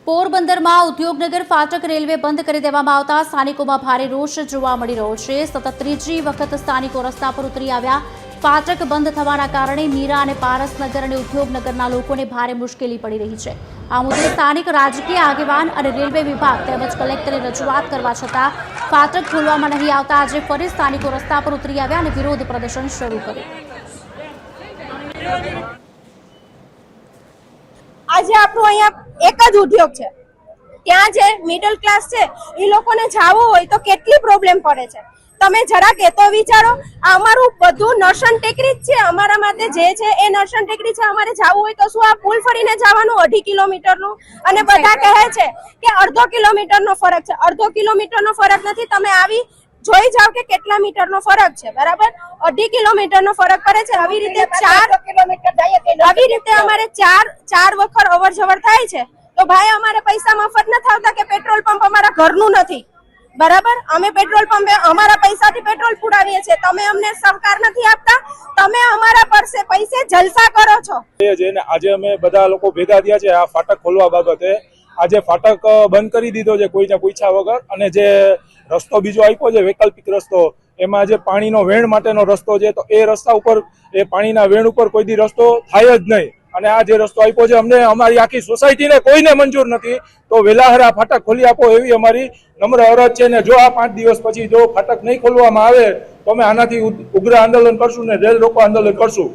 પોરબંદરમાં ઉદ્યોગનગર ફાટક રેલવે બંધ કરી દેવામાં આવતા સ્થાનિકોમાં ભારે રોષ જોવા મળી રહ્યો છે। સતત ત્રીજી વખત સ્થાનિકો રસ્તા પર ઉતરી આવ્યા। ફાટક બંધ થવાના કારણે મીરા અને પારસનગર અને ઉદ્યોગનગરના લોકોને ભારે મુશ્કેલી પડી રહી છે। આ મુદ્દે સ્થાનિક રાજકીય આગેવાન અને રેલવે વિભાગ તેમજ કલેક્ટરે રજૂઆત કરવા છતાં ફાટક ખોલવામાં નહીં આવતા આજે ફરી સ્થાનિકો રસ્તા પર ઉતરી આવ્યા અને વિરોધ પ્રદર્શન શરૂ કર્યું। આજે આપણું અહીંયા એક જ ઉદ્યોગ છે, ત્યાં જે મિડલ ક્લાસ છે એ લોકોને જવું હોય તો કેટલી પ્રોબ્લેમ પડે છે। તમે જરાક એ તો વિચારો, અમારું બધું નરસણ ટેકરી જ છે, અમારા માટે જે છે એ નરસણ ટેકરી છે। અમારે જવું હોય તો શું આ પુલ ફરીને જવાનું 2.5 કિલોમીટરનું, અને બધા કહે છે કે 1/2 કિલોમીટરનો ફરક છે। 1/2 કિલોમીટરનો ફરક નથી, તમે આવી જોઈ જાવ કે કેટલા મીટરનો ફરક છે, બરાબર? 2.5 કિલોમીટરનો ફરક પડે છે। આવી રીતે 4 કિલોમીટર જાય, આવી રીતે અમારે ચાર વખત અવર જવર થાય છે। તો ભાઈ અમારે પૈસા મફત નથી આવતા કે પેટ્રોલ પંપ અમારા ઘરનું નથી, બરાબર? અમે પેટ્રોલ પંપે અમારા પૈસાથી પેટ્રોલ પુરાવીએ છીએ, તમે અમને સરકાર નથી આપતા, તમે અમારા પૈસે જલસા કરો છો। આજે અમે બધા લોકો ભેગા થયા છે આ ફાટક ખોલવા બાબતે। આજે ફાટક બંધ કરી દીધો છે કોઈને પૂછ્યા વગર, અને જે રસ્તો બીજો આપ્યો છે વૈકલ્પિક રસ્તો, એમાં જે પાણીનો વેણ માટેનો રસ્તો છે તો એ રસ્તા ઉપર એ પાણીના વેણ ઉપર કોઈ દી રસ્તો થાય જ નહીં। અને આ જે રસ્તો આપ્યો છે અમને અમારી આખી સોસાયટીને કોઈને મંજૂર નથી, તો વહેલાસર આ ફાટક ખોલી આપો એવી અમારી નમ્ર અરજ છે। ને જો આ 5 દિવસ પછી જો ફાટક નહીં ખોલવામાં આવે તો અમે આનાથી ઉગ્ર આંદોલન કરશું ને રેલ રોકો આંદોલન કરશું।